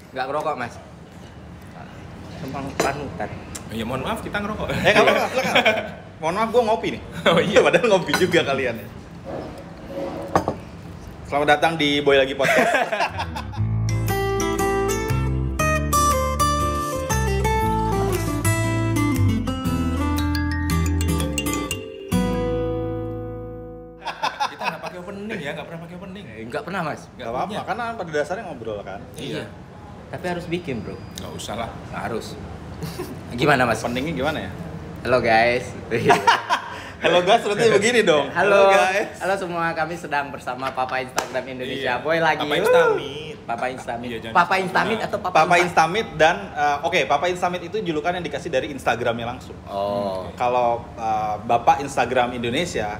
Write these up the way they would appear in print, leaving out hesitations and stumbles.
Nggak ngerokok, Mas. Tumpang panutan. Ya mohon maaf kita ngerokok. Nggak apa-apa, silakan. Mohon maaf, gue ngopi nih. Oh iya. Padahal ngopi juga kalian ya. Selamat datang di Boy Lagi Podcast. Kita nggak pakai opening ya, nggak pernah pakai opening. Nggak pernah, Mas. Gak apa-apa, karena pada dasarnya ngobrol kan. Iya. Tapi harus bikin, Bro. Nggak usah lah. Nggak harus. Gimana, Mas? Openingnya gimana ya? Halo, guys. Halo guys, berarti begini dong. Halo guys. Halo semua, kami sedang bersama Papa Instagram Indonesia. Iya. Boy lagi. Papa Instamit. Papa Instamit. Iya, jangan Papa disebut Instamit nama. atau Papa Papa Instamit dan oke, Papa Instamit itu julukan yang dikasih dari Instagramnya langsung. Oh. Kalau Bapak Instagram Indonesia,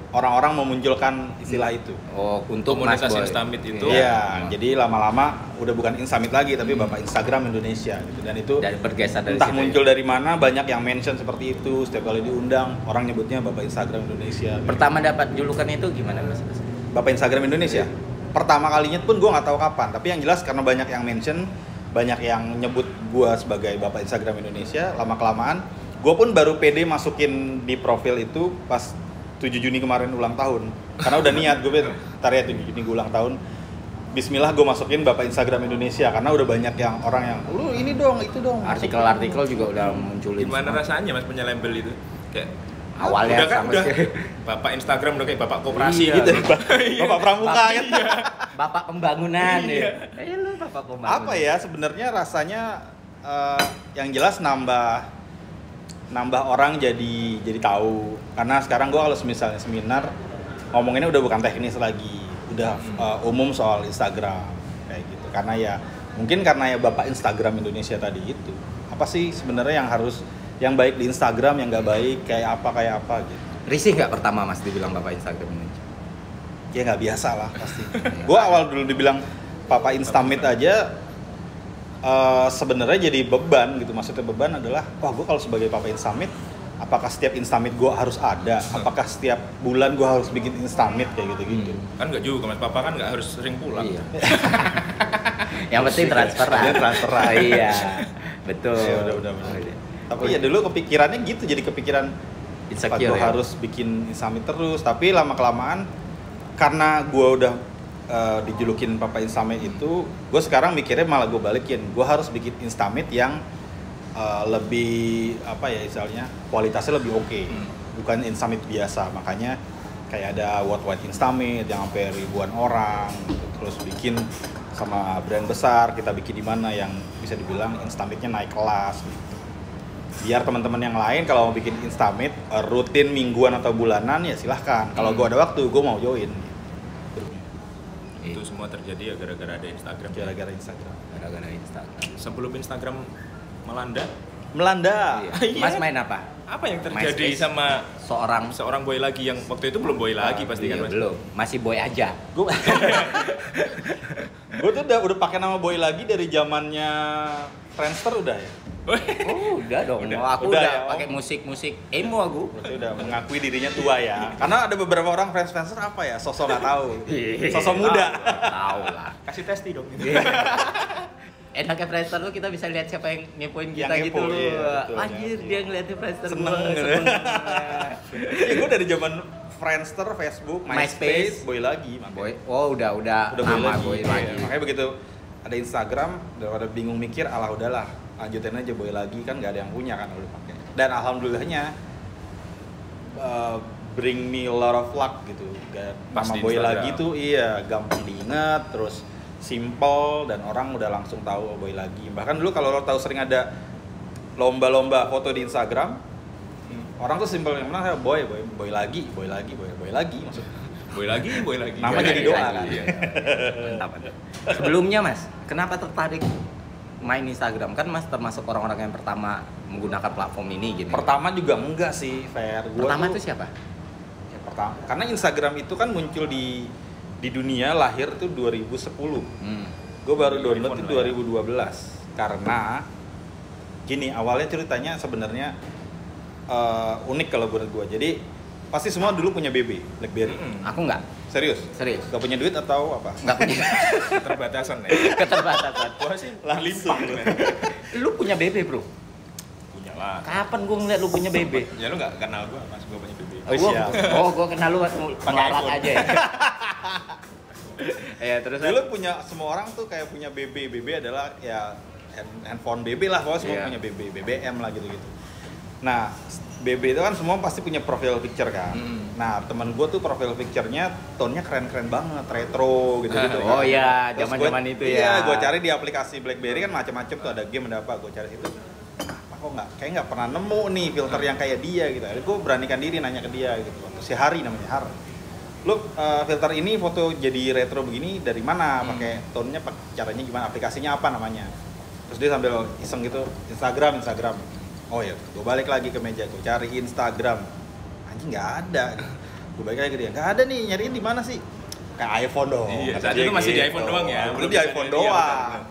orang-orang memunculkan istilah itu. Oh, untuk Mas Komunitas Boy. Instamit itu. Iya, jadi lama-lama udah bukan Instamit lagi, tapi Bapak Instagram Indonesia gitu. Dan itu Dan bergeser dari entah situ. muncul dari mana, banyak yang mention seperti itu. Setiap kali diundang, orang nyebutnya Bapak Instagram Indonesia. Pertama dapat julukan itu gimana, Mas? Bapak Instagram Indonesia. Pertama kalinya pun gue nggak tahu kapan, tapi yang jelas karena banyak yang mention, banyak yang nyebut gue sebagai Bapak Instagram Indonesia. Lama kelamaan, gue pun baru pede masukin di profil itu pas 7 Juni kemarin ulang tahun. Karena udah niat gue, ntar ya 7 Juni gue ulang tahun. Bismillah gue masukin Bapak Instagram Indonesia karena udah banyak yang orang yang lu ini dong, itu dong. Artikel-artikel juga udah munculin. Gimana semua. rasanya Mas punya label itu? Kayak Awalnya udah kan sama udah sekali. Bapak Instagram udah kayak Bapak Koperasi Iya, gitu. Bapak Pramuka kan. Bapak pembangunan Iya. ya. Lu Bapak pembangunan. Apa ya sebenarnya rasanya yang jelas nambah orang jadi tahu. Karena sekarang gue kalau misalnya seminar ngomonginnya udah bukan teknis lagi, udah umum soal Instagram kayak gitu. Karena ya mungkin karena ya Bapak Instagram Indonesia tadi itu. Apa sih sebenarnya yang baik di Instagram, yang nggak baik kayak apa gitu. Risih nggak pertama Mas dibilang Bapak Instagram ini? Ya nggak biasa lah pasti. Gue awal dulu dibilang Papa Instamit aja sebenarnya jadi beban gitu. Maksudnya beban adalah, wah gue kalau sebagai Papa Instamit, apakah setiap Instamit gue harus ada? Apakah setiap bulan gue harus bikin Instamit kayak gitu-gitu? Kan nggak juga Mas, Papa kan nggak harus sering pulang. Iya. Yang penting transferan. Dia transferan. Iya. Betul. Ya udah. Tapi ya dulu kepikirannya gitu, jadi kepikiran Insecure gue ya? harus bikin Instamit terus. Tapi lama kelamaan karena gue udah dijulukin Papa Instamit itu, gue sekarang mikirnya malah gue balikin, gue harus bikin Instamit yang lebih apa ya misalnya kualitasnya lebih oke, bukan Instamit biasa. Makanya kayak ada Worldwide Instamit yang sampai ribuan orang gitu. Terus bikin sama brand besar, kita bikin di mana yang bisa dibilang Instamitnya naik kelas gitu. Biar teman-teman yang lain kalau mau bikin Instamit rutin mingguan atau bulanan ya silahkan. Kalau gue ada waktu, gue mau join. Itu semua terjadi ya gara-gara ada Instagram. Gara-gara Instagram. Gara-gara Instagram. Sebelum Instagram melanda, Melanda. Iya. Mas main apa? apa yang terjadi MySpace. sama Seorang boy lagi yang waktu itu belum boy lagi pasti iya, kan Mas? belum. Masih boy aja. Gue tuh udah pakai nama Boy lagi dari zamannya Friendster udah ya. Oh, udah dong. Aku Udah udah ya, Om. pakai musik emo aku. Berarti udah mengakui dirinya tua ya. Karena ada beberapa orang Friendster apa ya, sosok nggak tahu. Sosok muda. Tahu lah. Kasih testi dong. Enaknya Friendster tuh kita bisa lihat siapa yang ngepoin kita Yang gitu ngepo, loh. iya, betul, Anjir, yang dia ngeliatin Friendster Seneng. gua, seneng. Iya, gue dari zaman Friendster, Facebook, MySpace, Boy lagi. makanya. Boy, oh udah Udah nama Boy boy lagi. lagi. Iya, makanya begitu ada Instagram, daripada bingung mikir, alah udahlah, lanjutin aja Boy lagi, kan nggak ada yang punya kan udah pakai. Dan alhamdulillahnya bring me a lot of luck gitu. Pas Nama di Boy Instagram. lagi tuh iya gampang diingat, terus simple dan orang udah langsung tahu oh, Boy lagi. Bahkan dulu kalau lo tahu sering ada lomba-lomba foto di Instagram, orang tuh simple yang mana boy lagi maksudnya. Boy lagi. Nama Boy jadi lagi. doa kan. Iya. Mantap. Sebelumnya Mas, kenapa tertarik main Instagram? Kan Mas termasuk orang-orang yang pertama menggunakan platform ini gitu. Pertama juga enggak sih, Fair. Pertama itu siapa? Ya, pertama. Karena Instagram itu kan muncul di dunia lahir tuh 2010. Gue baru download itu 2012. Karena gini, awalnya ceritanya sebenarnya unik kalau menurut gue. Jadi pasti semua dulu punya BB, BlackBerry. Aku nggak. Serius? Serius. Gak punya duit atau apa? Nggak punya. Keterbatasan ya. Keterbatasan. Gua sih Langsung. Lu punya BB, Bro? punya lah. Kapan gua ngeliat lu punya BB? Ya lu nggak kenal gua pas gua punya BB. Oh, siap. Gua kenal lu melarat iPhone. aja ya. Ya, terus Dulu punya semua orang tuh kayak punya BB. BB adalah ya handphone BB lah, pokoknya semua Iya. punya BB, BBM lah gitu-gitu. Nah, BB itu kan semua pasti punya profile picture kan. Nah, teman gue tuh profile picture-nya tone-nya keren-keren banget, retro gitu-gitu. Oh iya, Terus zaman-zaman itu ya. Iya, gue cari di aplikasi BlackBerry kan macam-macam tuh, ada game, ada apa, gue cari itu. Kok kayak nggak pernah nemu nih filter yang kayak dia gitu. Akhirnya gue beranikan diri nanya ke dia gitu. Si Hari namanya, Har. Lu filter ini foto jadi retro begini dari mana? Pakai tone-nya, caranya gimana? Aplikasinya apa namanya? Terus dia sambil iseng gitu, Instagram. Oh ya, gue balik lagi ke meja, gue cari Instagram. Anjing nggak ada. Gue balik lagi ke dia, nggak ada nih, nyariin di mana sih? Kayak iPhone dong. Iya, kata saat dia itu masih di gitu. iPhone doang ya. Belum di bisa iPhone iya, doang. benar.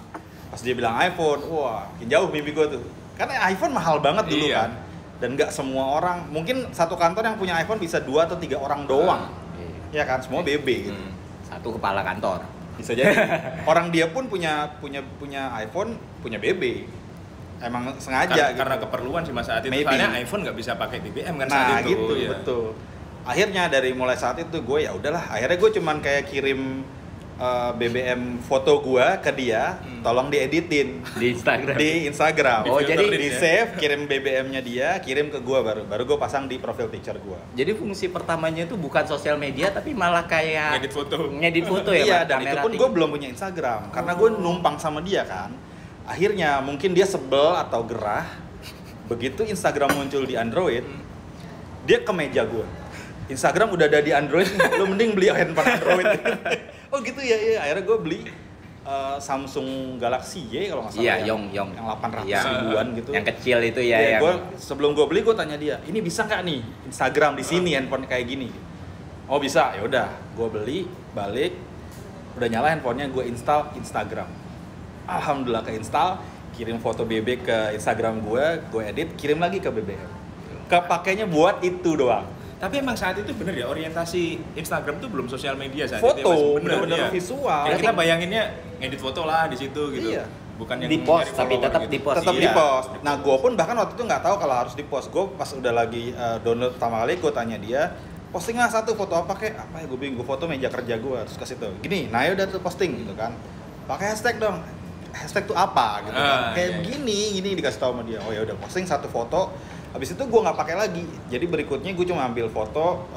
Pas dia bilang iPhone, wah, makin jauh mimpi gue tuh. Karena iPhone mahal banget dulu Iya. kan. Dan nggak semua orang, mungkin satu kantor yang punya iPhone bisa 2 atau 3 orang doang. Ya kan, semua BB gitu. Satu kepala kantor. Bisa jadi orang dia pun punya iPhone, punya BB. Emang sengaja gitu. Karena keperluan sih mas saat itu. Maybe. Soalnya iPhone nggak bisa pakai BBM kan Nah saat itu. gitu, ya. betul. Akhirnya dari mulai saat itu gue ya udahlah. Akhirnya gue cuman kayak kirim BBM foto gue ke dia, tolong dieditin Di Instagram. di Instagram. Oh, jadi di save, kirim BBM-nya dia, kirim ke gue baru gue pasang di profile picture gue. Jadi fungsi pertamanya itu bukan sosial media tapi malah kayak Ngedit foto. Ngedit foto ya, Iya, Mas? dan itu Kamera pun tinggi. gue belum punya Instagram karena gue numpang sama dia kan. Akhirnya mungkin dia sebel atau gerah. Begitu Instagram muncul di Android, dia ke meja gue. Instagram udah ada di Android, lu mending beli handphone Android. Oh gitu ya, iya. Akhirnya gue beli Samsung Galaxy Y kalau nggak salah. Iya, ya. Yong. Yang 800 Iya. ribuan gitu. Yang kecil itu ya, Iya, yang sebelum gue beli gue tanya dia, ini bisa nggak nih Instagram di sini handphone kayak gini? Oh bisa, ya udah. Gue beli, balik, udah nyala handphonenya, gue install Instagram. Alhamdulillah ke install, kirim foto BB ke Instagram gue edit, kirim lagi ke BBM. Kepakainya buat itu doang. Tapi emang saat itu bener ya orientasi Instagram tuh belum sosial media saat Foto, itu. Ya, Mas. bener-bener ya. visual. Ya, kita bayanginnya ngedit foto lah di situ gitu. Iya. Bukan yang di post nyari tapi follower tetap gitu. di post. Tetap Iya. di post. Nah, gue pun bahkan waktu itu nggak tahu kalau harus di post. Gue pas udah lagi download pertama kali, gue tanya dia, posting lah satu foto apa kek? Apa ya, gue bingung. Gue foto meja kerja gue, terus kasih tuh. Gini, nah ya udah tuh posting gitu kan. Pakai hashtag dong. Hashtag tuh apa gitu kan? Kayak iya. begini, dikasih tahu sama dia. Oh ya udah, posting satu foto. Habis itu gue nggak pakai lagi. Jadi berikutnya gue cuma ambil foto,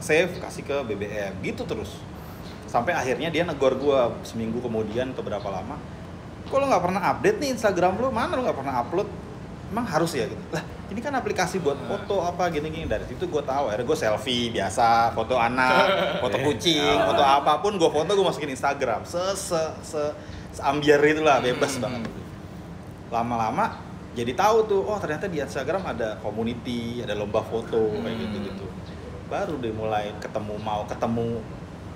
save, kasih ke BBM, gitu terus. Sampai akhirnya dia negor gue seminggu kemudian atau berapa lama. Kok lo nggak pernah update nih Instagram lo? Mana lo nggak pernah upload? Emang harus ya gitu? Lah, ini kan aplikasi buat foto apa gini-gini. Dari situ gue tahu. Akhirnya gue selfie biasa, foto anak, foto kucing, foto apapun gue foto gue masukin Instagram. Seambiar itulah, bebas banget. Lama-lama jadi tahu tuh, oh ternyata di Instagram ada community, ada lomba foto kayak gitu-gitu. Baru deh mulai mau ketemu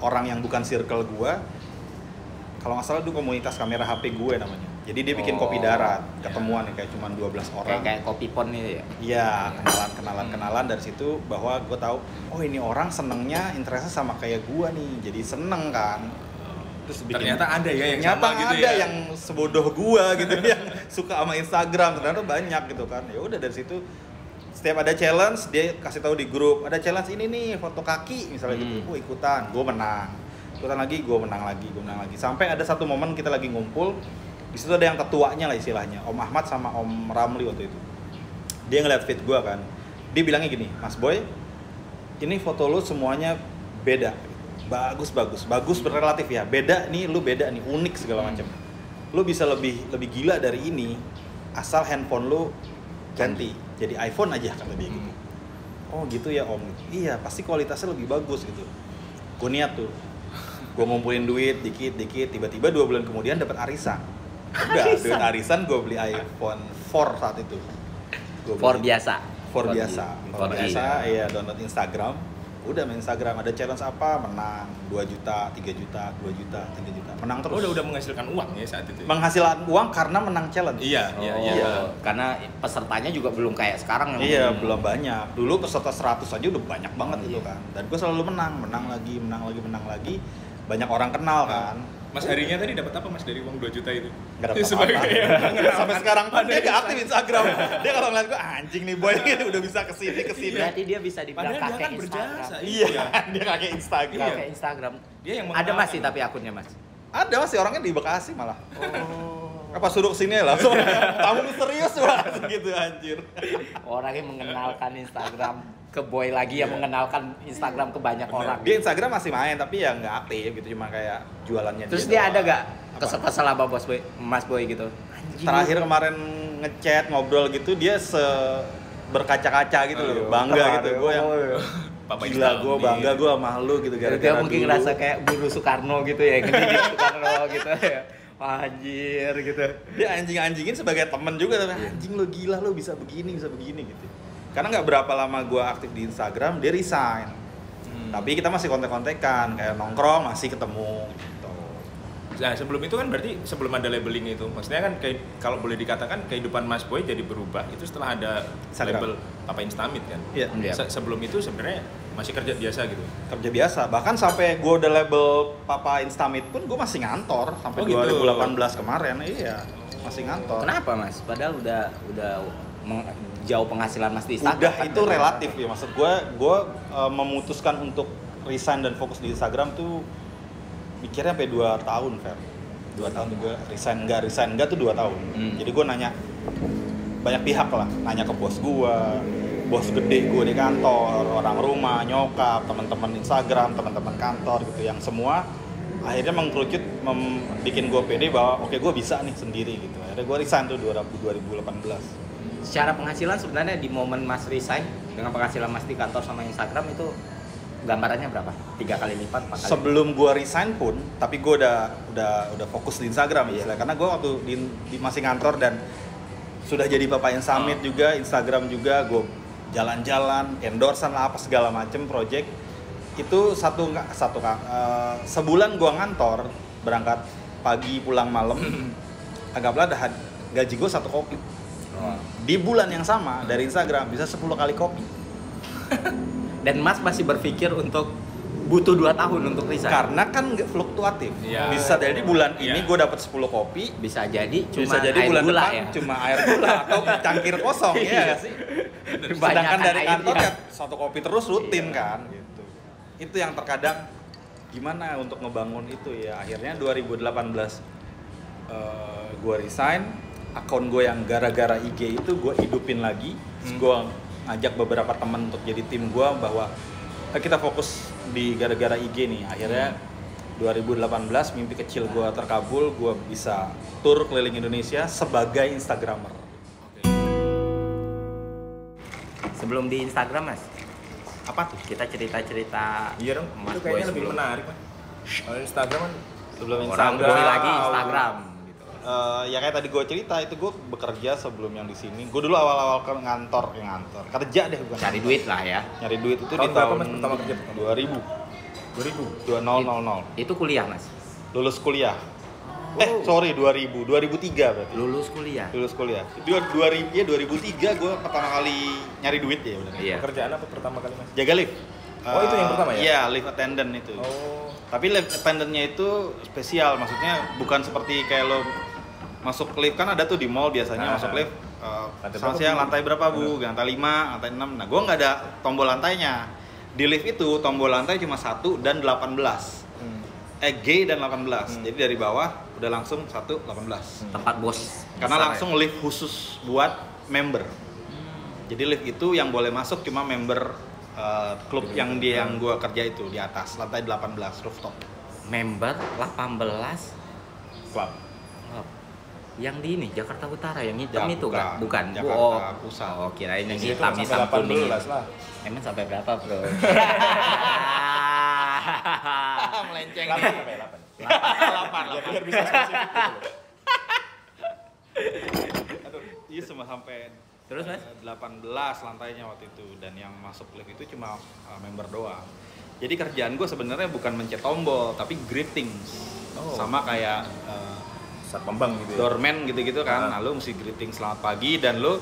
orang yang bukan circle gua. Kalau nggak salah dulu komunitas kamera HP gue namanya. Jadi dia bikin kopi darat, ketemuan ya, kayak cuma 12 orang. kayak kopi pon itu ya. Iya, kenalan dari situ bahwa gue tahu, oh ini orang senengnya interestnya sama kayak gua nih. Jadi seneng kan. Terus Ternyata ada ya yang ternyata sama gitu ada ya. yang sebodoh gua gitu yang suka sama Instagram, ternyata banyak gitu kan. Ya udah dari situ setiap ada challenge dia kasih tahu di grup, ada challenge ini nih foto kaki misalnya gitu. Ikutan, gua menang. Ikutan lagi, gua menang lagi. Sampai ada satu momen kita lagi ngumpul, di situ ada yang ketuanya lah istilahnya, Om Ahmad sama Om Ramli waktu itu. Dia ngeliat feed gua kan. Dia bilangnya gini, "Mas Boy, ini foto lu semuanya beda." Bagus berrelatif ya, beda nih, lu beda nih, unik segala macam. Lu bisa lebih gila dari ini asal handphone lu ganti jadi iPhone aja kata dia gitu. Oh gitu ya Om. Iya pasti kualitasnya lebih bagus gitu. Gue niat tuh, gue ngumpulin duit dikit tiba-tiba 2 bulan kemudian dapat arisan. Udah duit arisan gue beli iPhone 4 saat itu. For biasa. For biasa, For iya, download Instagram, Udah main Instagram, ada challenge apa, menang 2 juta, 3 juta, 2 juta, 3 juta. Menang terus. Udah menghasilkan uang ya saat itu. Menghasilkan uang karena menang challenge. Iya. Karena pesertanya juga belum kayak sekarang yang Iya, belum banyak. Dulu peserta 100 aja udah banyak banget itu kan. Dan gue selalu menang lagi. Banyak orang kenal kan. Mas harinya tadi dapat apa Mas dari uang 2 juta itu? Gak dapat Sebagai apa-apa. Sampai sekarang pun dia gak aktif Instagram. Dia kalau ngeliat gue, anjing nih boy, udah bisa kesini. Berarti dia bisa dibilang Padahal dia kakek kan Instagram. berjasa. Iya, dia kakek Instagram. Kakek Instagram. Dia yang Ada mengenalkan. masih tapi akunnya Mas. Ada masih orangnya di Bekasi malah. Apa suruh kesini ya langsung tamu misterius banget gitu anjir. Orang yang mengenalkan Instagram ke boy lagi yang mengenalkan Instagram ke banyak orang. Dia Instagram masih main tapi ya nggak aktif gitu, cuma kayak jualannya. Terus dia doang. ada gak Apa? kesel-kesel sama bos boy, Mas Boy gitu? Anjing, Terakhir kemarin ngechat ngobrol gitu dia berkaca-kaca gitu loh, bangga gitu. Gue yang Papa gila, Instagram gue nih. bangga gue sama lu gitu dia gara-gara mungkin dulu. ngerasa kayak guru Soekarno gitu ya, ngedidik Soekarno gitu ya. Wah, anjir gitu. Dia anjing-anjingin sebagai temen juga, tapi anjing lo gila lo bisa begini gitu. Karena nggak berapa lama gue aktif di Instagram dia resign. Tapi kita masih kontak-kontakan, kayak nongkrong masih ketemu gitu. Nah, sebelum itu kan berarti sebelum ada labeling itu. Maksudnya kan kayak kalau boleh dikatakan kehidupan Mas Boy jadi berubah itu setelah ada Instagram. label Papa Instamit kan. Iya. Iya. Sebelum itu sebenarnya masih kerja biasa gitu. Kerja biasa, bahkan sampai gue udah label Papa Instamit pun gue masih ngantor sampai Oh, gitu. 2018 kemarin. Iya, masih ngantor. Kenapa Mas? Padahal udah jauh penghasilan Mas di Instagram. Udah kan? itu relatif ya, maksud gue memutuskan untuk resign dan fokus di Instagram tuh mikirnya sampai 2 tahun, Fer. 2 tahun juga resign enggak tuh 2 tahun. Jadi gue nanya banyak pihak lah, nanya ke bos gede gue di kantor, orang rumah, nyokap, teman-teman Instagram, teman-teman kantor gitu, yang semua akhirnya mengkerucut bikin gue pede bahwa oke, gue bisa nih sendiri gitu. Akhirnya gue resign tuh 2018. Secara penghasilan sebenarnya di momen Mas resign dengan penghasilan Mas di kantor sama Instagram itu gambarannya berapa? 3 kali lipat, 4 kali? Sebelum gue resign pun, tapi gue udah fokus di Instagram ya. Karena gue waktu di masih kantor dan sudah jadi Papa Instamit juga, Instagram juga, gue jalan-jalan, endorsean lah apa segala macem project. Itu sebulan gue ngantor, berangkat pagi pulang malam, anggaplah gaji gue 1 kopi. Di bulan yang sama dari Instagram bisa 10 kali kopi. Dan Mas masih berpikir untuk butuh 2 tahun untuk resign? Karena kan nggak fluktuatif. Iya. Bisa jadi bulan ini Iya. gue dapat 10 kopi, Bisa jadi cuma bisa jadi air bulan gula depan ya? cuma air gula atau cangkir kosong ya Iya. nggak sih. Sedangkan Kebanyakan dari airnya. kantor ya 1 kopi terus rutin Iya. kan gitu. Itu yang terkadang gimana untuk ngebangun itu ya. Akhirnya 2018 gue resign, akun gue yang gara-gara IG itu gue hidupin lagi. Gue ngajak beberapa teman untuk jadi tim gue bahwa kita fokus di gara-gara IG nih. Akhirnya 2018 mimpi kecil gue terkabul, gue bisa tur keliling Indonesia sebagai Instagramer. Sebelum di Instagram Mas, Apa tuh? kita cerita-cerita Iya dong, Mas itu Boy kayaknya lebih sebelum. menarik Mas. Kalau Instagram kan Sebelum Orang Boy lagi Instagram gitu. Ya kayak tadi gue cerita, itu gue bekerja sebelum yang di sini. Gue dulu awal-awal ke ngantor, kerja deh bukan. Cari duit lah ya. Nyari duit itu Tahun di berapa, tahun Mas, pertama kerja? 2000. 2000. Itu kuliah Mas? Lulus kuliah. Sorry 2003 berarti. Lulus kuliah? Lulus kuliah. 2003 gue pertama kali nyari duit ya benar. Iya. pekerjaan apa pertama kali Mas? Jaga lift. Oh, itu yang pertama ya? Iya, lift attendant itu. Oh, Tapi lift attendant-nya itu spesial, maksudnya bukan seperti kayak lo masuk lift kan ada tuh di mall biasanya masuk lift Lantai selamat berapa, siang Bu? lantai berapa Bu? Lantai 5, lantai 6. Nah, gua nggak ada tombol lantainya. Di lift itu tombol lantai cuma 1 dan 18. G dan 18. Jadi dari bawah udah langsung 1 18. Tempat bos. Karena Besar langsung lift khusus buat member. Jadi lift itu yang boleh masuk cuma member klub yang gua kerja itu di atas lantai 18 rooftop. Member 18 Club. yang di ini Jakarta Utara yang hitam Ya, itu kan? Bukan. Jakarta Pusat. Oh, kirain yang di situ hitam sampai kuning. 18 lah. Emang sampai berapa, Bro? Melenceng. 8 sampai 8. 8. Biar bisa spesifik gitu. Aduh, iya cuma sampai Terus Mas? 18 lantainya waktu itu, dan yang masuk lift itu cuma member doang. Jadi kerjaan gue sebenarnya bukan mencet tombol, tapi greetings. Sama kayak Satpam gitu ya. doorman gitu-gitu kan. Nah, lu mesti greeting selamat pagi, dan lu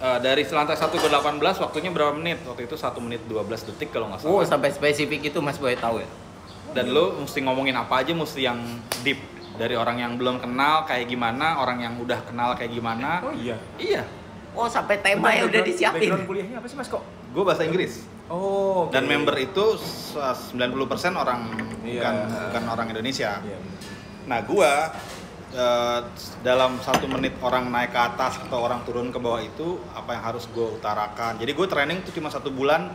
dari lantai 1 ke 18 waktunya berapa menit? Waktu itu 1 menit 12 detik kalau nggak salah. Sampai spesifik itu Mas Boy tahu ya? Dan lu mesti ngomongin apa aja, mesti yang deep. Dari orang yang belum kenal kayak gimana, orang yang udah kenal kayak gimana. Oh iya. Iya. Sampai tema yang udah disiapin. Background kuliahnya apa sih Mas kok? Gue bahasa Inggris. Oh. Dan member itu 90% orang Iya. bukan orang Indonesia. Iya. Nah, gua dalam 1 menit orang naik ke atas atau orang turun ke bawah itu apa yang harus gue utarakan. Jadi gue training itu cuma 1 bulan.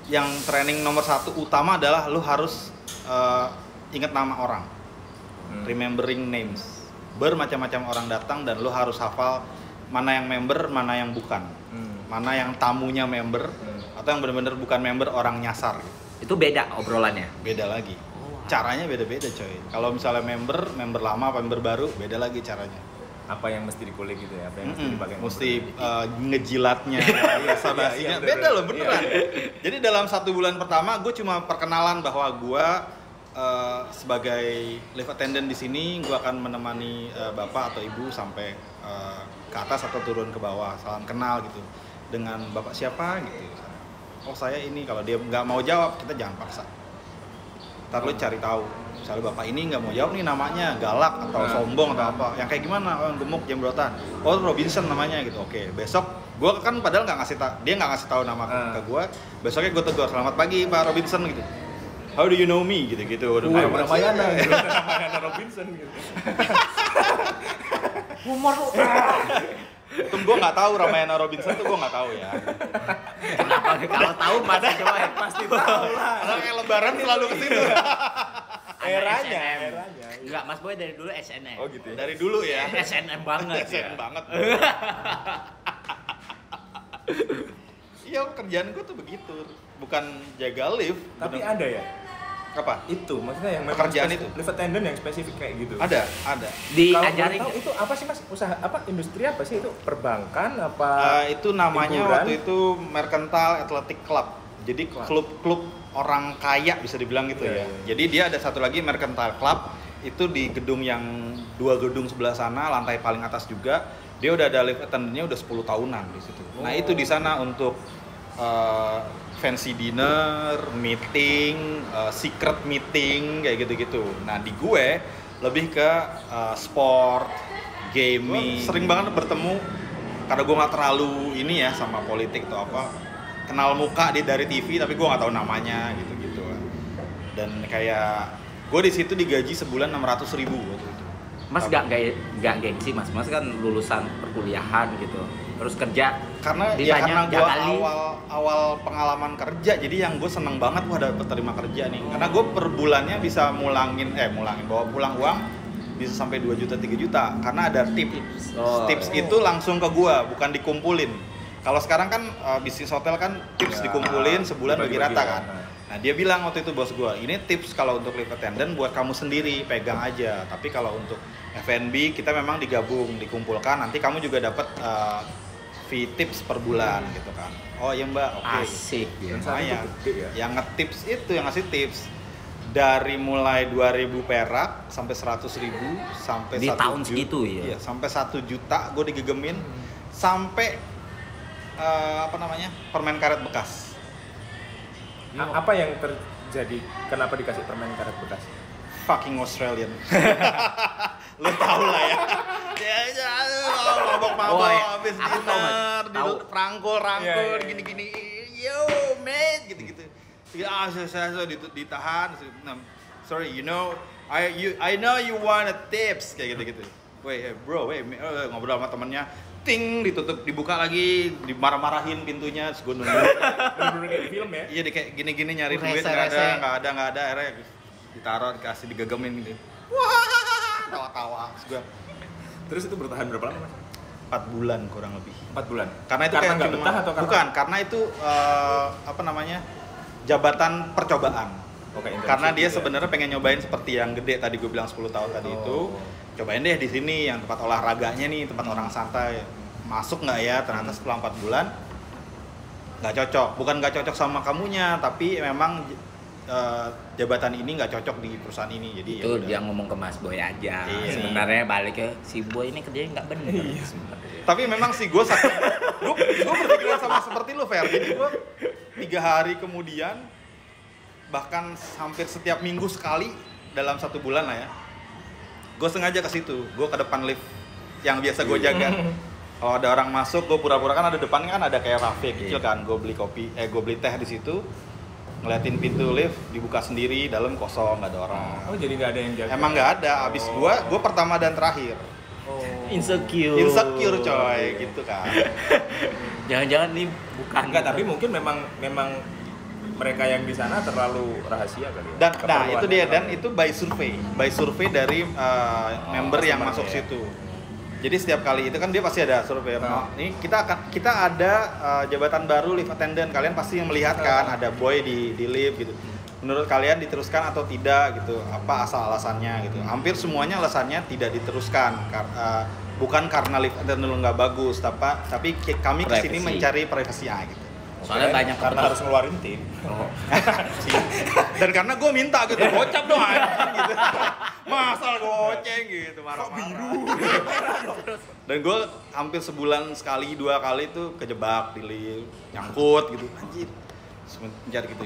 Yang training nomor 1 utama adalah lu harus ingat nama orang, remembering names. Bermacam-macam orang datang dan lu harus hafal mana yang member, mana yang bukan, mana yang tamunya member, atau yang benar-benar bukan member, orang nyasar. Itu beda obrolannya. Beda lagi. Caranya beda-beda coy. Kalau misalnya member lama apa member baru, beda lagi caranya. Apa yang mesti dikulik gitu ya? Apa yang mesti dipakai? Mesti ngejilatnya, biasa basinya. Beda loh beneran. Jadi dalam 1 bulan pertama, gue cuma perkenalan bahwa gue sebagai lift attendant di sini, gue akan menemani bapak atau ibu sampai ke atas atau turun ke bawah. Salam kenal gitu dengan bapak siapa gitu. Oh saya ini, kalau dia nggak mau jawab kita jangan paksa. Ntar lu cari tahu, misalnya bapak ini nggak mau jawab nih namanya, galak atau sombong atau apa, yang kayak gimana, yang gemuk, jembrotan, oh Robinson namanya gitu. Oke, besok gue kan padahal nggak dia nggak ngasih tahu nama ke gue, besoknya gue tegur, selamat pagi Pak Robinson gitu. How do you know me gitu-gitu. Ramayana Robinson gitu. Humor lu. Untung gue nggak tahu Ramayana Robinson tuh, gue nggak tahu ya. Kenapa? Kalau tahu Mas coba Pasti tahu lah. Karena kayak lebaran selalu ke situ. Eranya. Enggak, Mas Boy dari dulu SNM. Oh gitu ya. Dari dulu ya. SNM banget. SNM banget. Iya, kerjaan gue tuh begitu. Bukan jaga lift. Tapi ada ya? Apa? Itu maksudnya yang Pekerjaan itu? lift attendant yang spesifik kayak gitu. Ada. Diajarin. Kalau boleh tahu, itu apa sih Mas? Usaha apa? Industri apa sih itu? Perbankan apa? Itu namanya hiburan? waktu itu Mercantile Athletic Club. Jadi klub orang kaya bisa dibilang gitu ya. Jadi dia ada satu lagi Mercantile Club, itu di gedung yang 2 gedung sebelah sana, lantai paling atas juga. Dia udah ada lift attendant-nya udah 10 tahunan di situ. Nah, itu di sana untuk fancy dinner, meeting, secret meeting kayak gitu-gitu. Nah, di gue lebih ke sport, gaming. Sering banget bertemu, karena gue nggak terlalu ini ya sama politik atau apa. Kenal muka dari TV tapi gue nggak tahu namanya gitu-gitu. Dan kayak gue di situ digaji sebulan 600.000 waktu itu. Mas nggak gengsi Mas kan lulusan perkuliahan gitu, terus kerja Karena ditanya gue awal pengalaman kerja, jadi yang gue seneng banget gue dapet terima kerja nih. Karena gue per bulannya bisa mulangin bawa pulang uang bisa sampai 2 juta 3 juta karena ada tips. Tips itu langsung ke gue, bukan dikumpulin. Kalau sekarang kan bisnis hotel kan tips dikumpulin sebulan bagi rata kan. Nah, dia bilang waktu itu bos gue, ini tips kalau untuk lift attendant buat kamu sendiri, pegang aja. Tapi kalau untuk F&B kita memang digabung, dikumpulkan. Nanti kamu juga dapat fee tips per bulan gitu kan. Oh iya mbak, oke. Asik ya. Lumayan. Yang nge-tips itu, yang ngasih tips dari mulai 2.000 perak sampai 100.000 sampai di tahun segitu ya. Iya, sampai 1 juta gue digegemin sampai permen karet bekas. Apa yang terjadi? Kenapa dikasih permen karet bekas? Fucking Australian. Lo tau lah ya. Ya mabok-mabok habis dinner, rangkul gini-gini. Yo, mate, gitu-gitu. Ya, saya ditahan. Sorry, you know, I know you want a tips kayak gitu-gitu. Wait, bro, ngobrol sama temennya. Ting, ditutup, dibuka lagi, dimarah-marahin pintunya, terus gue nunggu. Bener-bener kayak di film ya? Iya, kayak gini-gini nyari duit, nggak ada, akhirnya ditaruh, dikasih, digegemin gitu. Wah, tawa-tawa. Terus itu bertahan berapa lama Mas? 4 bulan kurang lebih. 4 bulan? Karena itu karena kayak nggak betah atau karena? Bukan, karena itu jabatan percobaan. Karena dia sebenarnya pengen nyobain seperti yang gede tadi gue bilang 10 tahun tadi itu. Cobain deh di sini yang tempat olahraganya nih, tempat orang santai. masuk nggak ya, ternyata setelah 4 bulan nggak cocok, bukan nggak cocok sama kamunya, tapi memang jabatan ini nggak cocok di perusahaan ini, jadi itu dia ngomong ke Mas Boy aja. Iya. Sebenarnya balik ke si Boy ini kerjanya nggak benar. Tapi memang sih gue berpikiran sama seperti lu, Fer. Jadi gue 3 hari kemudian, bahkan hampir setiap minggu sekali dalam 1 bulan lah ya, gue sengaja ke situ, gue ke depan lift yang biasa gue jaga. Kalau ada orang masuk, gue pura-pura, kan ada depan kan ada kayak cafe kecil kan, gue beli teh di situ, ngeliatin pintu lift dibuka sendiri, dalam kosong, nggak ada orang. Oh, jadi nggak ada yang jaga? Emang nggak ada. Abis gue pertama dan terakhir. Insecure coy, gitu kan. Jangan-jangan nih bukan. Enggak, tapi mungkin memang mereka yang di sana terlalu rahasia kali ya. Dan nah Keperluan itu dia, dan terlalu. itu by survey dari member yang customer masuk ya. situ. Jadi setiap kali itu kan dia pasti ada survei. Ini kita ada jabatan baru lift attendant, kalian pasti melihat kan ada boy di lift gitu. Menurut kalian diteruskan atau tidak gitu? Apa asal alasannya gitu? Hampir semuanya alasannya tidak diteruskan, bukan karena lift attendant lu nggak bagus, tapi kami kesini Privacy. mencari privasi gitu. Soalnya banyak karena harus ngeluarin tim. Dan karena gue minta gitu, gocap dong anjing gitu. Masal goceng gitu, marah-marah. Dan gue hampir sebulan sekali 2 kali tuh kejebak di lift, nyangkut gitu, anjir. Terus mencari gitu.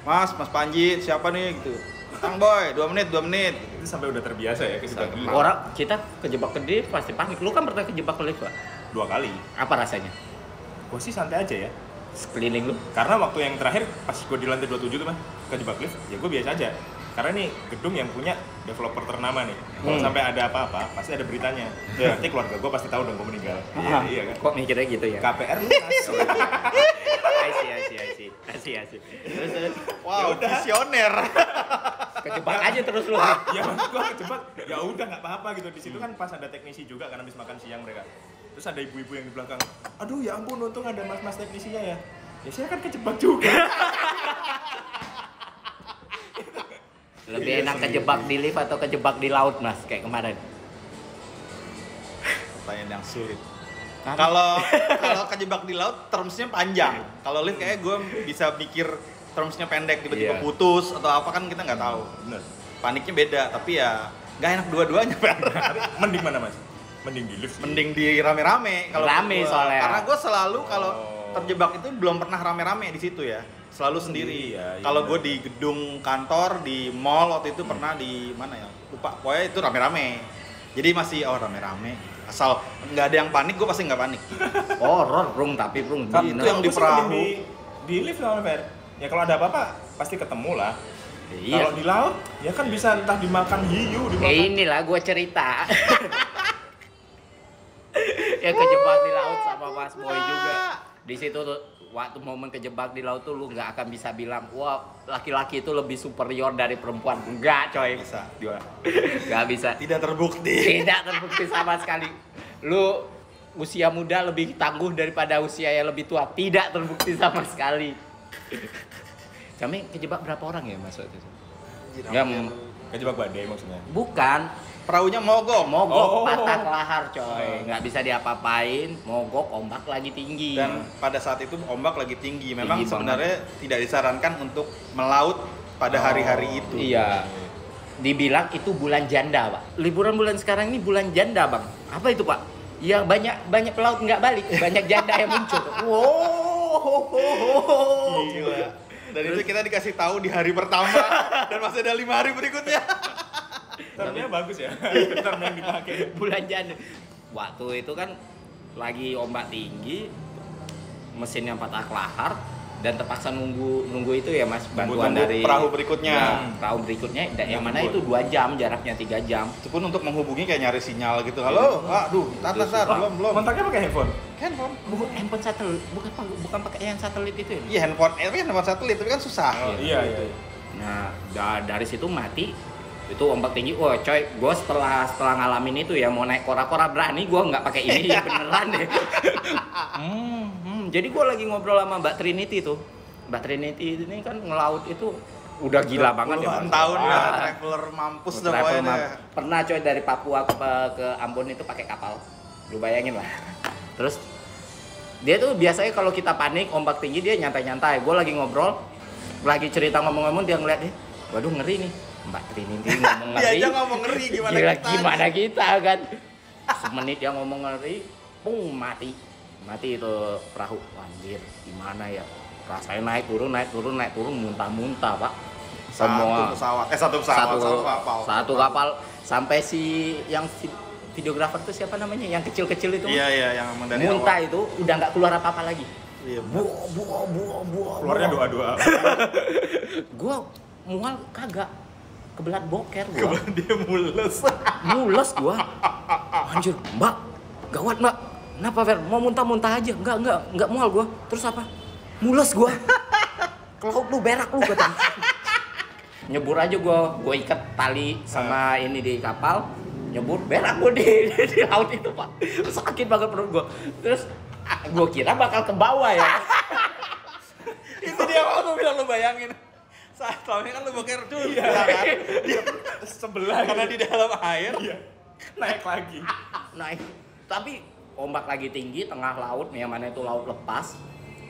Mas Panji, siapa nih gitu. Kang Boy, 2 menit gitu. Itu sampai udah terbiasa ya kejebak lift. orang kita kejebak ke lift pasti panik. Lu kan pernah kejebak ke lift, Pak? 2 kali. Apa rasanya? Gue sih santai aja ya. Sekeliling lu. Karena waktu yang terakhir pas gue di lantai 27 tuh mah kejebak lift, ya gue biasa aja. Karena ini gedung yang punya developer ternama nih. Kalau sampai ada apa-apa, pasti ada beritanya. Nanti keluarga gue pasti tahu dong gue meninggal. Iya kan. Kok mikirnya gitu ya? KPR lunas. I see. Terus Wow, visioner. kejebak aja terus lu. Ya maksud gue kejebak, ya udah nggak apa-apa gitu. Di situ kan pas ada teknisi juga karena habis makan siang mereka. Terus ada ibu-ibu yang di belakang. Aduh ya ampun, untung ada mas-mas teknisinya ya. Ya saya kan kejebak juga. Lebih enak kejebak di lift atau kejebak di laut, Mas, kayak kemarin? Pertanyaan yang sulit. Kan? Kalau kejebak di laut termsnya panjang. Kalau lift kayak gue bisa mikir termsnya pendek, tiba-tiba Iya. putus atau apa kan kita nggak tahu. Bener. Paniknya beda, tapi ya nggak enak dua-duanya. Tapi mending mana mas? Mending di lift sih. Mending di rame-rame. Kalau Rame gua. soalnya. Karena gue selalu kalau Oh. terjebak itu belum pernah rame-rame di situ ya. Selalu sendiri. Iya, Kalau iya. gue di gedung kantor, di mall waktu itu pernah di mana ya? Lupa. Pokoknya itu rame-rame. Jadi masih rame-rame. Asal nggak ada yang panik, gue pasti nggak panik. Horor, Brung, tapi Brung. Kan Bener. itu yang di Aku sih perahu. mending di lift sama Fer. Ya kalau ada apa-apa pasti ketemu lah. Iya. Kalau di laut ya kan bisa entah dimakan hiu, Ya dimakan. inilah gue cerita. Ya kejebak di laut sama Mas Boy juga. Di situ tuh waktu momen kejebak di laut tuh lu nggak akan bisa bilang wah laki-laki itu lebih superior dari perempuan. Enggak, coy. Bisa. Nggak bisa. Tidak terbukti. Tidak terbukti sama sekali. Lu usia muda lebih tangguh daripada usia yang lebih tua. Tidak terbukti sama sekali. Kami kejebak berapa orang ya Mas waktu itu? Ya, Kejebak badai maksudnya. bukan. Perahunya mogok. Mogok, Oh. patah kelahar coy, nggak bisa diapa-apain, mogok, ombak lagi tinggi. Dan pada saat itu ombak lagi tinggi. Memang Tinggi sebenarnya tidak disarankan untuk melaut pada hari-hari itu. Iya. Dibilang itu bulan janda, Pak. Liburan bulan sekarang ini bulan janda, Bang. Apa itu, Pak? Ya banyak pelaut nggak balik, banyak janda yang muncul. Wow. Gila. Dan itu kita dikasih tahu di hari pertama dan masih ada 5 hari berikutnya. Termnya bagus ya. Term yang dipakai. Bulan janda. Waktu itu kan lagi ombak tinggi, mesinnya patah kelahar dan terpaksa nunggu itu ya Mas, bantuan Nunggu dari perahu berikutnya. Nah, perahu berikutnya dan yang mana itu 2 jam, jaraknya 3 jam. Itu pun untuk menghubungi kayak nyari sinyal gitu. Halo, aduh, tar, belum. Kontaknya pakai handphone. Handphone. Bukan handphone satelit, bukan pakai yang satelit itu ya. Iya handphone, tapi handphone satelit, tapi kan susah. Iya. Nah, dari situ mati. Itu ombak tinggi. Wah, coy, gue setelah ngalamin itu ya mau naik kora-kora berani gue nggak pakai ini ya beneran deh. Jadi gue lagi ngobrol sama Mbak Trinity tuh. Mbak Trinity ini kan ngelaut itu udah gila banget ya. Puluhan Mas. tahun ya, Wah, traveler mampus dah travel pokoknya. pernah coy dari Papua ke Ambon itu pakai kapal. Lu bayangin lah. Terus dia tuh biasanya kalau kita panik ombak tinggi dia nyantai-nyantai. Gue lagi ngobrol, lagi cerita ngomong-ngomong dia ngeliat waduh ngeri nih Mbak Trinity ngomong ngeri. Dia aja ngomong ngeri gimana Gila, kita? gimana kita kan? Semenit dia ngomong ngeri, mati itu perahu. Anjir, gimana ya? Rasanya naik turun muntah-muntah pak. Semua satu pesawat, satu kapal sampai si yang videografer itu siapa namanya? Yang kecil-kecil itu. Iya, yang dari muntah awal. itu udah nggak keluar apa-apa lagi. Iya, Buah. Keluarnya doa-doa. Gua mual kagak. Kebelat boker gua. Dia Mules gua. Anjir, Mbak. Gawat, Mbak. Kenapa, Fer? Mau muntah-muntah aja. Enggak mual gua. Terus apa? Mules gua. Kalau lu berak lu kata. Nyebur aja gua ikat tali sama ini di kapal. Nyebur berak gua di laut itu, Pak. Sakit banget perut gua. Terus gua kira bakal ke bawah ya. Itu dia mau bilang, lu bayangin. Saat tahunnya kan lu boker dulu kan? Dia sebelah karena di dalam air. Iya. Naik lagi. Naik. Tapi ombak lagi tinggi tengah laut, yang mana itu laut lepas.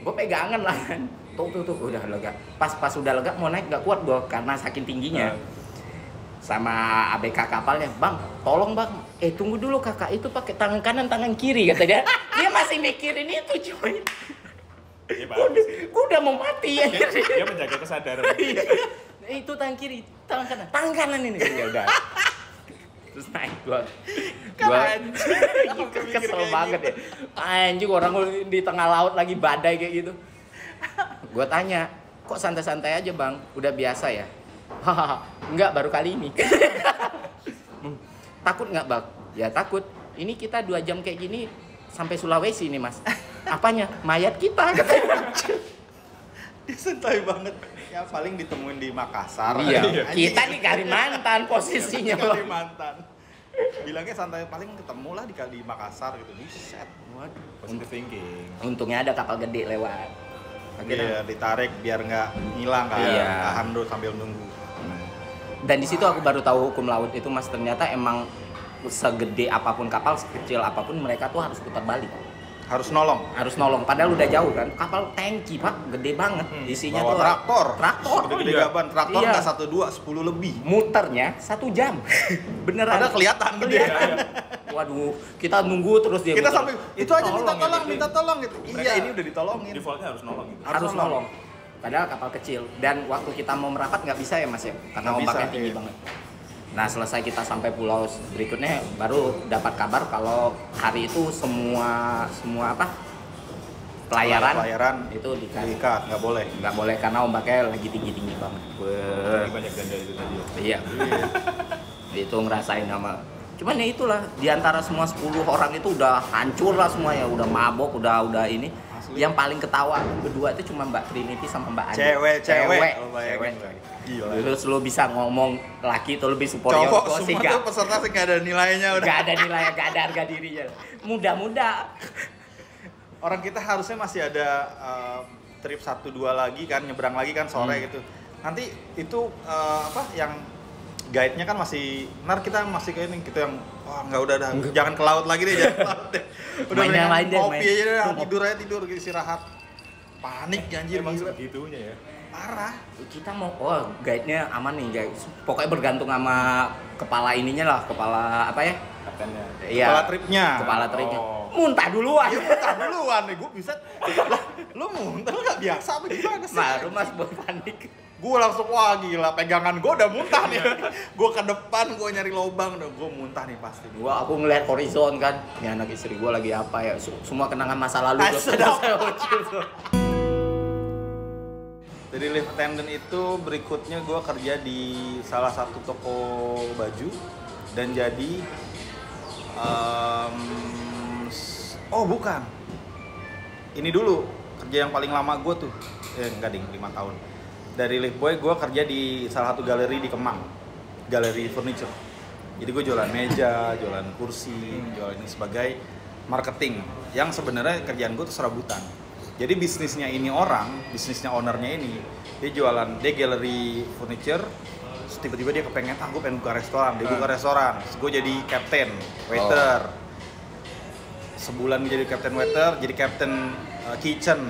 Gue pegangan lah kan. Tuh udah lega. Pas udah lega mau naik gak kuat gue karena saking tingginya. Sama ABK kapalnya, "Bang, tolong Bang. Tunggu dulu kakak, itu pakai tangan kanan tangan kiri," kata dia. Dia masih mikirin itu, cuy. Iya, bagus. Gue udah mau mati ya. Dia menjaga kesadaran. Itu tangan kiri, tangan kanan ini. Ya udah. Terus naik gua kesel banget ya. Anjing, orang di tengah laut lagi badai kayak gitu. Gua tanya, "Kok santai-santai aja, Bang? Udah biasa ya?" "Hahaha, enggak, baru kali ini." "Takut nggak, Bang?" "Ya takut. Ini kita 2 jam kayak gini sampai Sulawesi nih, Mas." "Apanya?" "Mayat kita." Dia santai banget. Ya paling ditemuin di Makassar. Iya. Kita di Kalimantan posisinya. Di Kalimantan. Bilangnya santai, paling ketemu lah di Makassar gitu. Buset. Waduh. Positive thinking. Untungnya ada kapal gede lewat. Iya, ditarik biar nggak hilang kan. Iya. Tahan dulu sambil nunggu. Dan di situ aku baru tahu hukum laut itu, Mas. Ternyata emang segede apapun kapal, sekecil apapun mereka tuh harus putar balik. Harus nolong. Harus nolong. Padahal udah jauh kan. Kapal tangki, Pak, gede banget. Isinya Bawa tuh traktor. Gede-gede Iya. gaban. Traktor Iya. nggak 1, 2, 10 lebih. Muternya 1 jam. Beneran. Padahal kelihatan gede. Waduh, kita nunggu terus dia Kita muter. sampai itu aja Tolong minta ya, tolong gitu. Iya, Mereka ini udah ditolongin. Defaultnya harus nolong gitu. Harus nolong. Padahal kapal kecil. Dan waktu kita mau merapat nggak bisa ya, Mas ya, karena Nggak ombaknya bisa, tinggi iya. banget. Nah, selesai kita sampai pulau berikutnya baru dapat kabar kalau hari itu semua apa? Pelayaran itu diikat, nggak boleh. nggak boleh karena ombaknya lagi tinggi banget. Lagi banyak ganda itu tadi. Iya. Itu ngerasain sama. Cuman ya itulah, di antara semua 10 orang itu udah hancur lah semuanya, udah mabok, udah ini. Asli. Yang paling ketawa berdua itu cuma Mbak Trinity sama Mbak Andi. Cewek. Cewek. Gila. Terus lu bisa ngomong laki itu lebih superior Cowok kok sih semua tuh peserta sih nggak ada nilainya udah. Gak ada nilai, gak ada harga dirinya. Muda-muda. Orang kita harusnya masih ada trip 1-2 lagi kan, nyebrang lagi kan sore gitu. Nanti itu apa yang guide-nya kan masih, ntar kita masih kayak ini gitu yang wah nggak udah jangan ke laut lagi deh, jangan ke laut deh. Udah Main yang lain deh, kopi main. aja deh, tidur istirahat. Panik anjir, Emang gila. segitunya ya. Parah. Kita mau, guide-nya aman nih guys. Pokoknya bergantung sama kepala ininya lah, kepala apa ya? Kaptennya. Iya. Kepala tripnya. Kepala tripnya. Oh. Muntah duluan. Ya muntah duluan nih, gue bisa. Lu muntah lu nggak biasa apa gimana sih? Baru Mas buat panik. Gue langsung wah gila, pegangan gue udah muntah nih. Gue ke depan, gue nyari lubang, udah gue muntah nih pasti. Aku ngeliat horizon kan, ini anak istri gua lagi apa ya? Semua kenangan masa lalu tuh. Sedap. Saya bocil tuh. Jadi lift attendant itu berikutnya gue kerja di salah satu toko baju dan jadi oh bukan, ini dulu kerja yang paling lama gue tuh, enggak ding, 5 tahun. Dari lift boy gue kerja di salah satu galeri di Kemang, galeri furniture. Jadi gue jualan meja, jualan kursi, jualan ini sebagai marketing. Yang sebenarnya kerjaan gue tuh serabutan. Jadi bisnisnya ini bisnisnya ownernya ini, dia jualan, dia galeri furniture. Terus tiba-tiba dia kepengen, gue pengen buka restoran. Dia buka restoran, terus gue jadi captain, waiter. sebulan jadi captain waiter, jadi captain kitchen.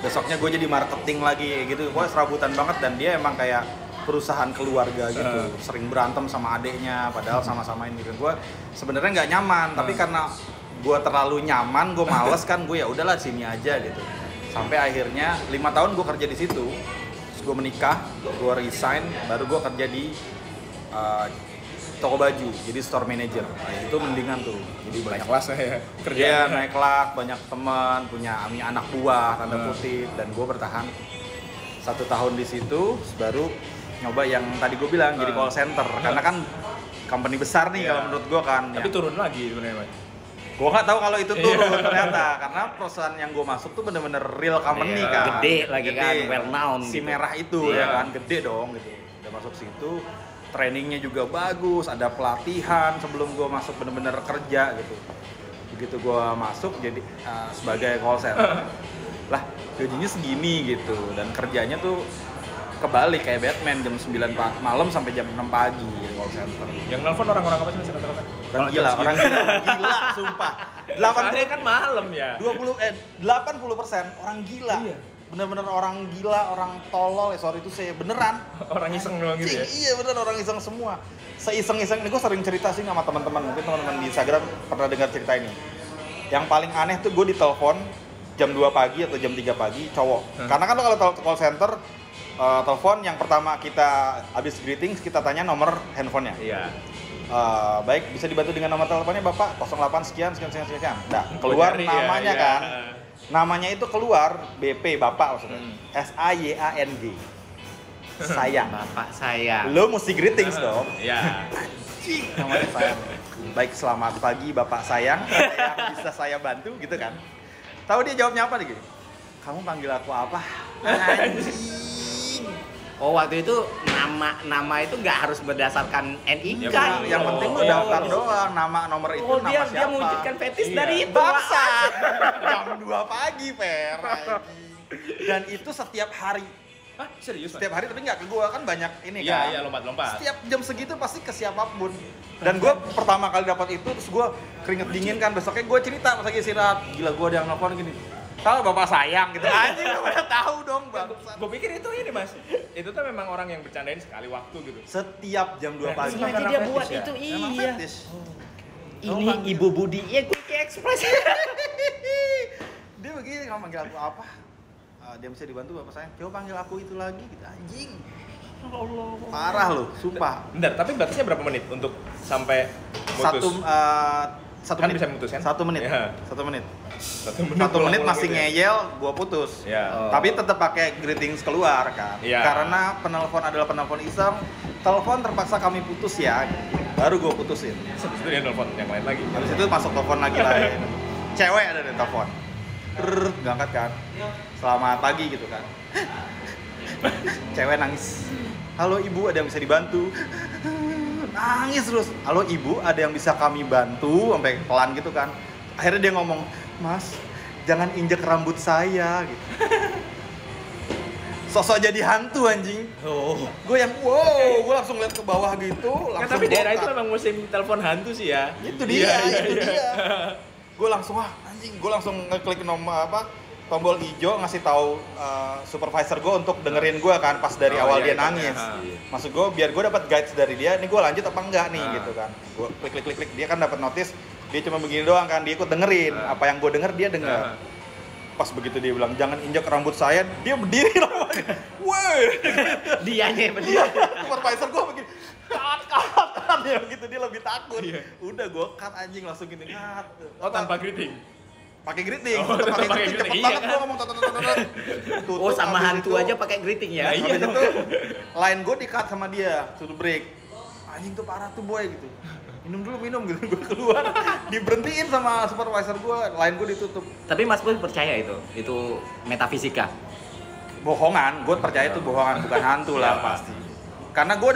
Besoknya gue jadi marketing lagi gitu. Gue serabutan banget dan dia emang kayak perusahaan keluarga gitu. Sering berantem sama adeknya padahal sama-sama ini. Gue sebenarnya nggak nyaman, tapi karena gue terlalu nyaman, gue males kan, gue ya udahlah sini aja gitu. Sampai akhirnya 5 tahun gue kerja di situ. Terus gue menikah, gue resign, baru gue kerja di toko baju, jadi store manager. Nah, itu mendingan tuh. Jadi banyak kelas ya kerja, naik kelas, banyak teman, punya anak buah, tanda kutip, dan gue bertahan 1 tahun di situ, baru nyoba yang tadi gue bilang jadi call center, karena kan company besar nih kalau menurut gue kan. Tapi turun lagi sebenarnya. Gue nggak tahu kalau itu turun ternyata, karena perusahaan yang gue masuk tuh bener-bener real company kan. Gede lagi kan, well known. Si gitu. merah itu ya kan, gede dong gitu. Udah masuk situ. Trainingnya juga bagus, ada pelatihan sebelum gue masuk bener-bener kerja gitu. Begitu gue masuk jadi sebagai call center, lah gajinya segini gitu, dan kerjanya tuh kebalik kayak Batman, jam 9 malam sampai jam 6 pagi call center. Yang nelfon orang-orang apa sih rata-rata? Orang gila, sumpah. 80 kan malam ya. 80% orang gila. Iya. Bener-bener orang gila, orang tolol, sorry itu saya beneran. Orang iseng doang gitu ya. Iya bener, orang iseng semua. Seiseng-iseng ini gue sering cerita sih sama teman-teman, mungkin teman-teman di Instagram pernah dengar cerita ini. Yang paling aneh tuh gue ditelepon jam 2 pagi atau jam 3 pagi cowok. Karena kan lo kalau call center telepon yang pertama kita habis greetings kita tanya nomor handphonenya. Iya. Baik, bisa dibantu dengan nomor teleponnya Bapak 08 sekian. Nah, keluar namanya kan. Namanya itu keluar BP Bapak maksudnya. SAYANG. Sayang. Bapak sayang. Lo mesti greetings dong. Iya. Namanya sayang. Baik, selamat pagi Bapak sayang. Yang bisa saya bantu gitu kan. Tahu dia jawabnya apa nih gini? Kamu panggil aku apa? Anjing. Oh, waktu itu nama itu nggak harus berdasarkan NIK. Ya, yang penting lu daftar doang, nama nomor itu Oh, nama siapa. dia mewujudkan fetis Iya. dari itu. Bangsat. Jam 2 pagi, Per. Dan itu setiap hari. Hah, serius? Setiap hari tapi nggak ke gua, kan banyak ini kan. Iya, lompat-lompat. Setiap jam segitu pasti ke siapapun. Dan gua pertama kali dapat itu terus gua keringet dingin kan, besoknya gua cerita pas lagi istirahat. Gila, gua ada yang nelfon gini. Tahu Bapak sayang gitu. Anjing gua udah tahu dong, Bang. Gue pikir itu ini Mas. Itu tuh memang orang yang bercandain sekali waktu gitu. Setiap jam 2 pagi. Sengaja dia buat ya? itu, Emang iya. fetish. Ini Ibu Budi, ya Quickie Express. Dia begini, kamu manggil aku apa? Dia bisa dibantu Bapak sayang. Coba panggil aku itu lagi gitu, anjing. Allah. Parah loh, sumpah. Bentar, tapi batasnya berapa menit untuk sampai mutus? Satu Kan menit bisa mutus kan? 1 menit. Iya. 1 menit. 1 menit, 1 menit masih gitu ya? ngeyel, gua putus. Iya. Tapi tetap pakai greetings keluar kan. Iya. Karena penelpon adalah penelpon iseng. Telepon terpaksa kami putus ya. Baru gua putusin. Habis itu dia nelfon yang lain lagi. Habis itu masuk telepon lagi lain. Cewek ada di telepon. Gak angkat kan. Selamat pagi gitu kan. Cewek nangis. Halo Ibu, ada yang bisa dibantu? Nangis terus. Halo Ibu, ada yang bisa kami bantu? Sampai pelan gitu kan. Akhirnya dia ngomong, Mas, jangan injek rambut saya gitu. Sosok jadi hantu anjing. Oh. Gue yang wow, gue langsung lihat ke bawah gitu, Kan langsung tapi daerah itu bokat. memang musim telepon hantu sih ya. Itu dia, itu dia. Gue langsung anjing, gue langsung ngeklik nomor tombol hijau ngasih tahu supervisor gue untuk dengerin gue kan pas dari Oh, awal iya, dia iya. nangis. Iya. Maksud gue biar gue dapat guides dari dia, nih gue lanjut apa enggak nih gitu kan. Gue klik dia kan dapat notice, dia cuma begini doang kan, dia ikut dengerin apa yang gue denger dia denger. Pas begitu dia bilang jangan injak rambut saya, dia berdiri loh. Woi. Dianya berdiri. Supervisor gue begini. Cut ya gitu, dia lebih takut. Iya. Udah gue cut anjing langsung gini cut. Oh, tanpa greeting. Pakai greeting, Oh, tetap pakai pakai greeting, cepet greeting, banget iya gue kan? ngomong tutup, Oh, sama habis hantu itu- aja pakai greeting ya. Nah, iya. Habis itu line gue di-cut sama dia, suruh break. Anjing tuh parah tuh boy gitu. Minum gitu, gue keluar, diberhentiin sama supervisor gue, line gue ditutup. Tapi Mas Pur percaya itu metafisika. Bohongan, gue percaya itu bohongan, bukan hantu lah Ya, pasti. Karena gue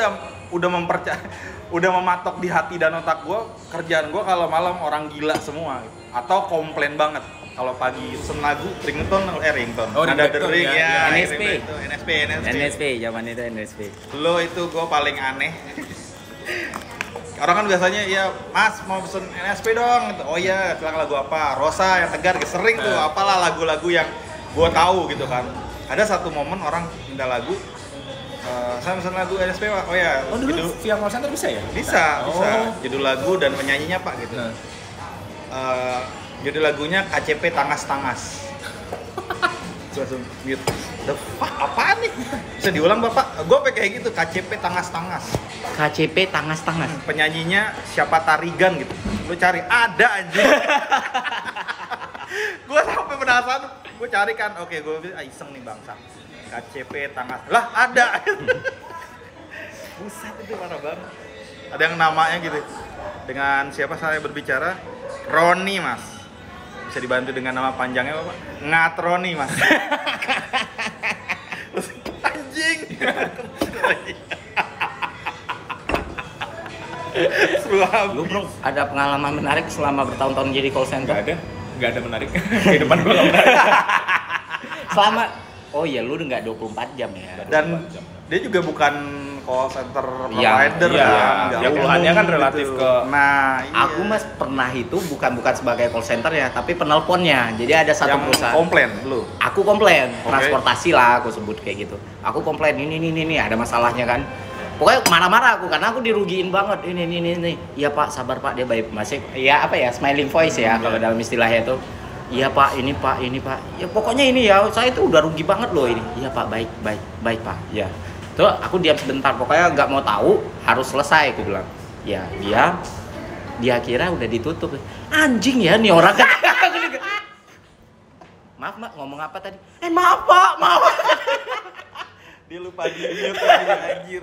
udah mematok di hati dan otak gue, kerjaan gue kalau malam orang gila semua atau komplain banget. Kalau pagi senagu ringtone. Oh, Nada ringtone, dering ya, ya. NSP. NSP. NSP, zaman itu NSP. Lo itu gue paling aneh. Orang kan biasanya ya Mas mau pesen NSP dong gitu. Oh iya, bilang lagu apa? Rosa yang tegar gitu. Sering tuh apalah lagu-lagu yang gue tahu gitu kan. Ada satu momen orang minta lagu, saya pesen lagu NSP Pak. Oh ya, Oh dulu via call center bisa ya? bisa. Oh. Judul lagu dan penyanyinya Pak gitu. Judul lagunya KCP Tangas-Tangas. Langsung mute. The fuck, apaan nih? Bisa diulang Bapak? Gue kayak gitu, KCP Tangas-Tangas. KCP Tangas-Tangas. Penyanyinya siapa Tarigan gitu. Lu cari, ada anjing. Gue sampai penasaran, gue cari kan. Oke, gue iseng nih bangsa. KCP Tangas. Lah, ada. Buset, itu parah banget. Ada yang namanya gitu. Dengan siapa saya berbicara? Roni, Mas. Bisa dibantu dengan nama panjangnya Bapak? Ngatroni, Mas. Anjing. Lu bro, ada pengalaman menarik selama bertahun-tahun jadi call center? Nggak ada menarik. Kehidupan gue nggak menarik. Selama, oh iya lu udah nggak 24 jam ya? Dan dia juga bukan call center Iya, provider iya. kan, nggak Ya, umum keluhannya kan relatif ke- nah iya. Aku mas pernah itu bukan sebagai call center ya, tapi penelponnya. Jadi ada satu yang perusahaan. komplain lu. Aku komplain, Oke. transportasi lah aku sebut kayak gitu. Aku komplain ini ada masalahnya kan. Pokoknya marah-marah aku karena aku dirugiin banget. Ini. Iya Pak, sabar Pak, dia baik masih. Ya apa ya, smiling voice ya kalau dalam istilahnya itu. Iya Pak, ini Pak. Ya pokoknya ini ya, saya itu udah rugi banget loh ini. Iya Pak, baik Pak. Ya. Tuh aku diam sebentar, pokoknya nggak mau tahu, harus selesai aku bilang. Ya, dia kira udah ditutup. Anjing ya nih orang. Maaf Mbak, ngomong apa tadi? Maaf Pak, maaf. Dia lupa di-mute lagi, anjir.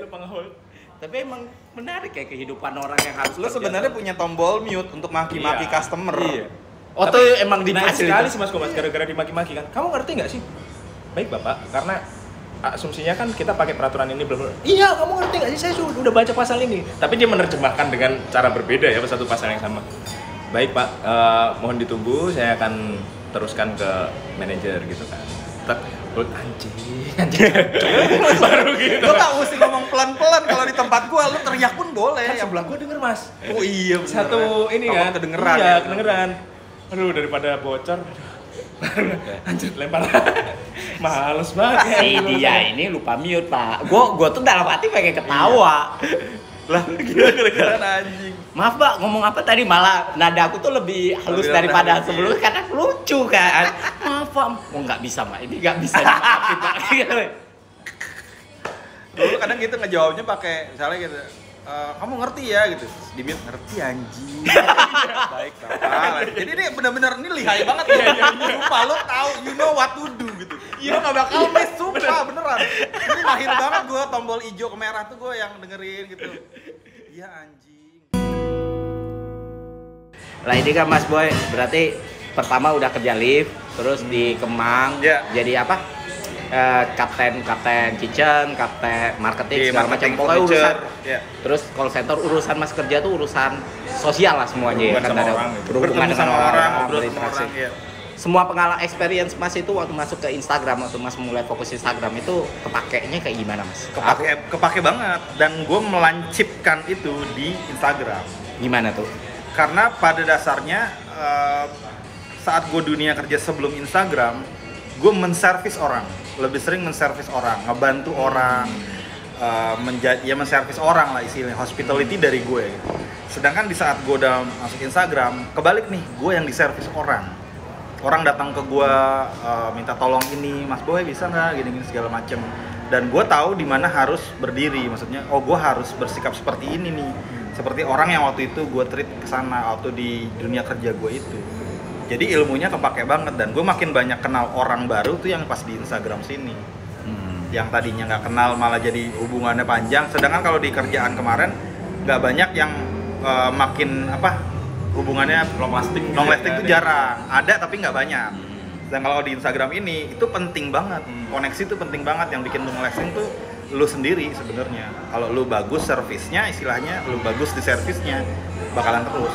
Lupa nge-hold. Tapi emang menarik ya kehidupan orang yang harus Lu kerja sebenarnya tuh. punya tombol mute untuk maki-maki Iya. customer. Iya. Oh Tapi tuh emang naik difasilitasi. sekali sih Mas Komas gara-gara dimaki-maki kan. Kamu ngerti nggak sih? Baik Bapak, karena asumsinya kan kita pakai peraturan ini belum. Iya, kamu ngerti nggak sih? Saya udah baca pasal ini. Tapi dia menerjemahkan dengan cara berbeda ya, satu pasal yang sama. Baik Pak, mohon ditunggu. Saya akan teruskan ke manajer gitu kan. Anjing. Baru gitu. Lu gak mesti ngomong pelan-pelan kalau di tempat gua, lu teriak pun boleh. Kan sebelah gua denger Mas. Oh iya, bener. Satu ini Takut kan kedengeran. Iya, ya. kedengeran. Aduh, daripada bocor. Lanjut lempar. Males banget ya. Si dia ini lupa mute Pak. Gua tuh dalam hati pengen ketawa. Lah, gila gara-gara anjing. Maaf Pak, ngomong apa tadi, malah nada aku tuh lebih halus Lebih daripada halus, sebelumnya karena lucu kan. Maaf Pak, oh nggak bisa Pak, ini nggak bisa dimaafin Pak. Dulu kadang gitu ngejawabnya pakai misalnya gitu. Kamu ngerti ya gitu. Di mute ngerti anjing. Baik, Bapak. Jadi ini benar-benar ini lihai banget ya. Sumpah lu tahu, you know what to do gitu. Lu enggak bakal miss, sumpah beneran. Ini mahir banget gua tombol hijau ke merah tuh gua yang dengerin gitu. Iya anjing. Lah ini kan Mas Boy, berarti pertama udah kerja lift, terus di Kemang, Ya. jadi apa? Kapten kitchen, kapten marketing Di segala macam. marketing Pokoknya urusan. furniture, ya. Terus call center urusan Mas kerja tuh urusan sosial lah semuanya ya. Berhubungan sama ada orang gitu. berhubungan Bertemu dengan sama orang, ngobrol sama berinteraksi. orang, iya. Semua pengalaman experience Mas itu waktu masuk ke Instagram, waktu Mas mulai fokus Instagram itu kepakainya kayak gimana Mas? Kepake banget dan gue melancipkan itu di Instagram. Gimana tuh? Karena pada dasarnya saat gue dunia kerja sebelum Instagram, gue menservis orang, lebih sering menservis orang, ngebantu orang, menservis orang lah istilahnya, hospitality dari gue gitu. Sedangkan di saat gue udah masuk Instagram, kebalik nih, gue yang diservis orang. Orang datang ke gue minta tolong ini, Mas Boy bisa nggak gini-gini segala macem. Dan gue tahu di mana harus berdiri, maksudnya, oh gue harus bersikap seperti ini nih, seperti orang yang waktu itu gue treat kesana waktu di dunia kerja gue itu. Jadi ilmunya kepake banget dan gue makin banyak kenal orang baru tuh yang pas di Instagram sini. Yang tadinya nggak kenal malah jadi hubungannya panjang. Sedangkan kalau di kerjaan kemarin nggak banyak yang makin hubungannya long lasting itu jarang. Ada tapi nggak banyak. Dan kalau di Instagram ini itu penting banget. Koneksi itu penting banget. Yang bikin long lasting tuh lu sendiri sebenarnya. Kalau lu bagus servisnya, istilahnya lu bagus di servisnya, bakalan terus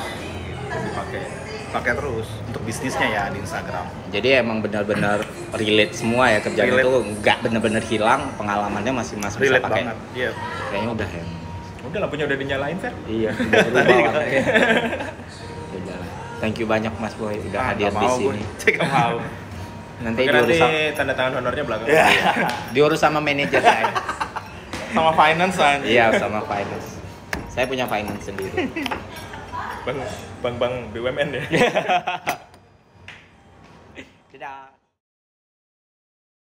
pakai terus untuk bisnisnya ya di Instagram. Jadi emang benar-benar relate semua ya kerjaan Relate. itu, nggak benar-benar hilang, pengalamannya masih bisa Relate pakai. banget. Iya. Kayaknya udah ya. Udah lampunya udah dinyalain, Fer. Iya, udah berubah warnanya. Udah lah. Thank you banyak Mas Boy udah hadir di sini. Cek mau. Nanti Oke, diurus nanti tanda tangan honornya belakang. diurus sama manajer saya. Sama finance aja. Iya, sama finance. Saya punya finance sendiri. Bang BUMN ya.